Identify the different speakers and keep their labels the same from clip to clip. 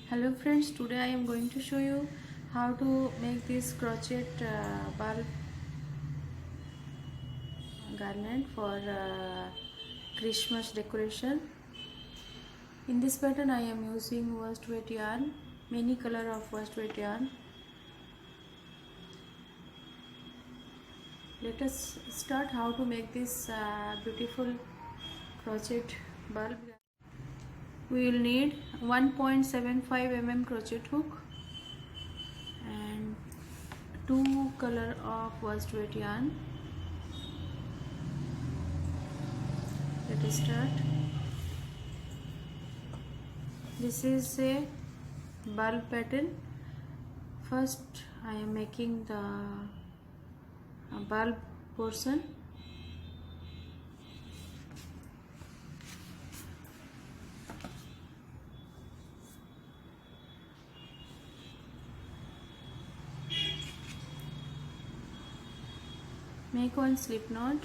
Speaker 1: Hello friends, today I am going to show you how to make this crochet bulb garland for Christmas decoration. In this pattern I am using worsted weight yarn, many color of worsted weight yarn. Let us start how to make this beautiful crochet bulb. We will need 1.75 mm crochet hook and 2 color of worsted weight yarn. Let us start. This is a bulb pattern. First I am making the bulb portion. Make one slip knot.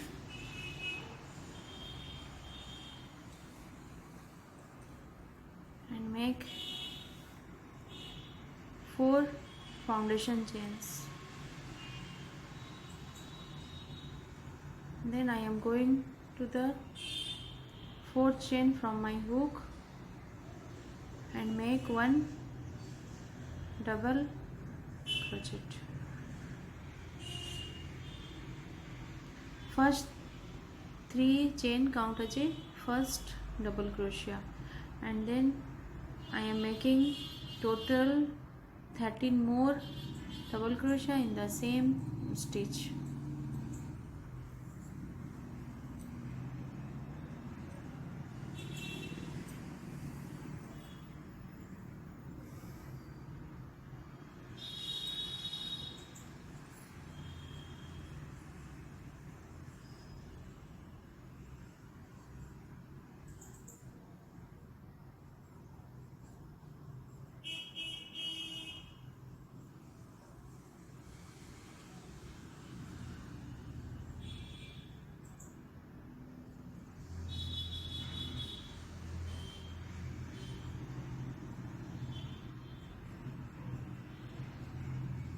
Speaker 1: And make 4 foundation chains. Then I am going to the 4th chain from my hook and make one double crochet. First 3 chain count as a first double crochet, and then I am making total 13 more double crochet in the same stitch.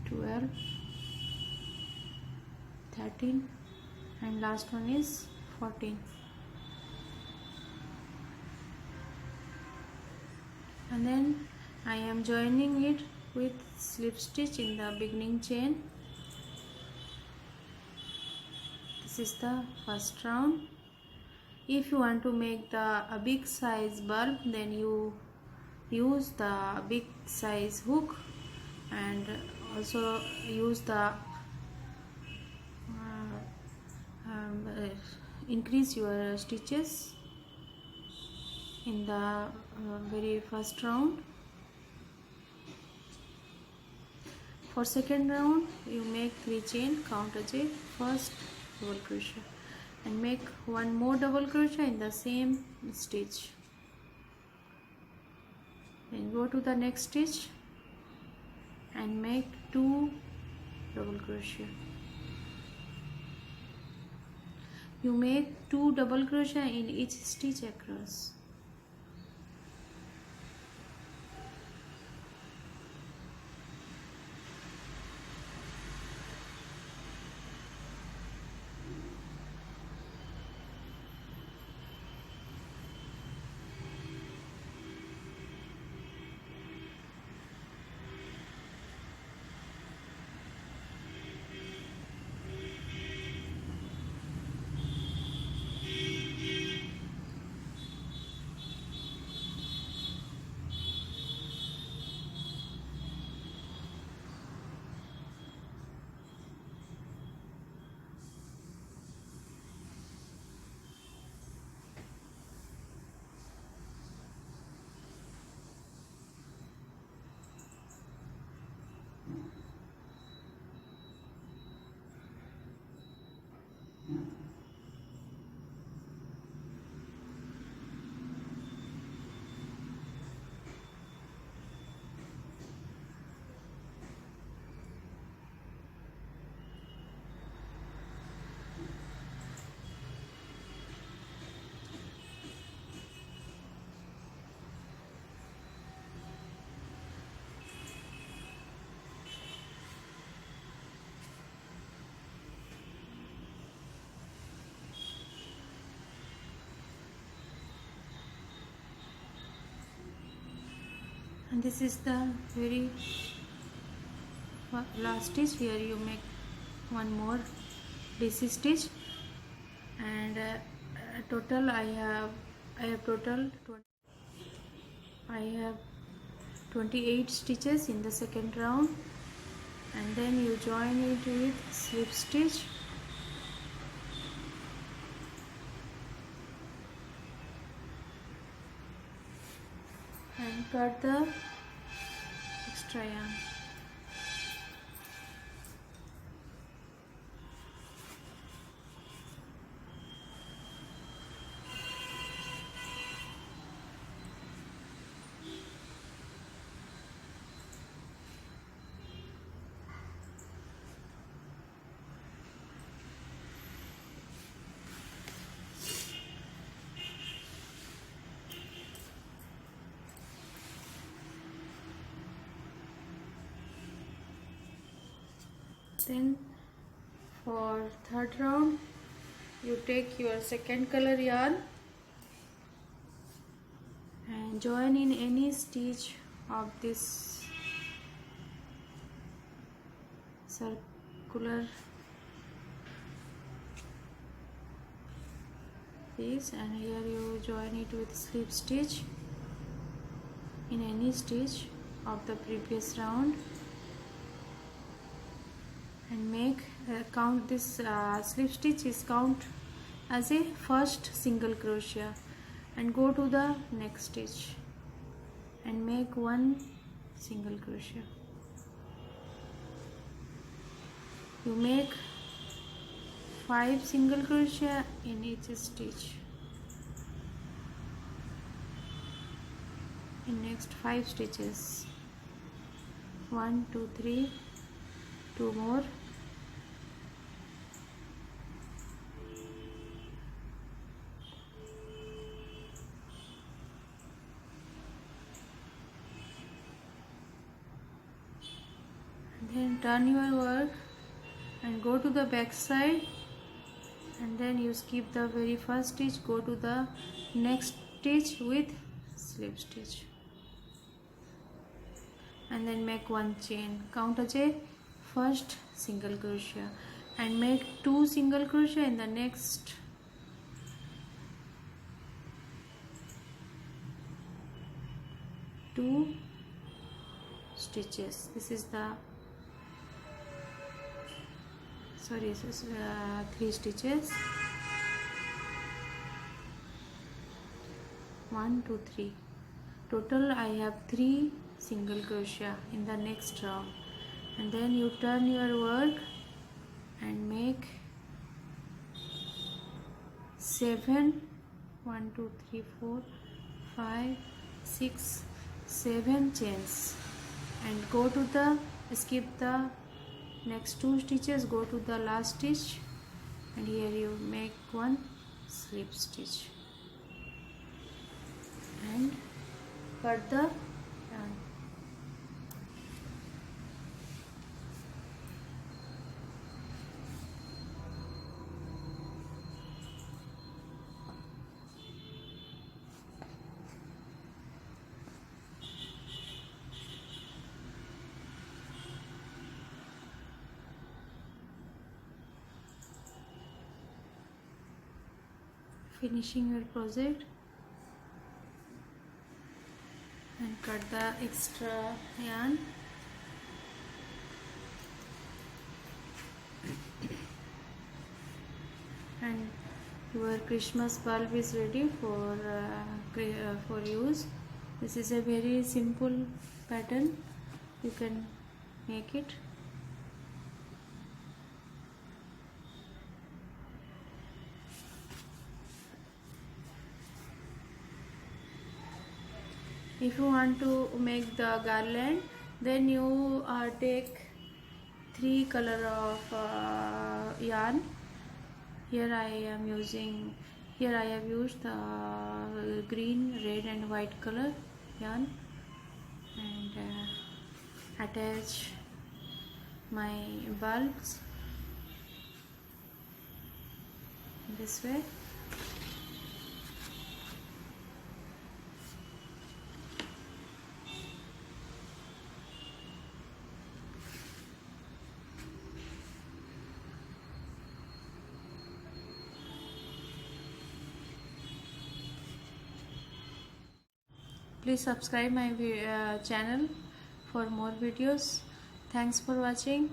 Speaker 1: Twelve, 13, and last one is 14. And then I am joining it with slip stitch in the beginning chain. This is the first round. If you want to make a big size bulb, then you use the big size hook and also use the increase your stitches in the very first round. For second round you make 3 chain, count as a first double crochet and make one more double crochet in the same stitch. Then go to the next stitch and make 2 double crochet. You make 2 double crochet in each stitch across. and this is the very last stitch. Here you make one more DC stitch, and total I have total 28 stitches in the second round, and then you join it with slip stitch, and cut the extra yarn. Then for third round you take your second color yarn and join in any stitch of this circular piece, and here you join it with slip stitch in any stitch of the previous round, and make count this slip stitch is count as a first single crochet, and go to the next stitch and make one single crochet. You make 5 single crochet in each stitch. In next 5 stitches, 1 2 3, 2 more, and then turn your work and go to the back side, and then you skip the very first stitch, go to the next stitch with slip stitch, and then make one chain, count as a first single crochet, and make 2 single crochet in the next 2 stitches. This is the 3 stitches, 1 2 3. Total I have 3 single crochet in the next round, and then you turn your work and make 7 1 2 3 4 5 6 7 chains, and go to the skip the next 2 stitches, go to the last stitch, and here you make one slip stitch and cut the yarn. Finishing your project, and cut the extra yarn. And your Christmas bulb is ready for use. This is a very simple pattern, you can make it. If you want to make the garland, then you take 3 color of yarn. Here I have used the green, red and white color yarn, and attach my bulbs this way. Please subscribe my channel for more videos. Thanks for watching.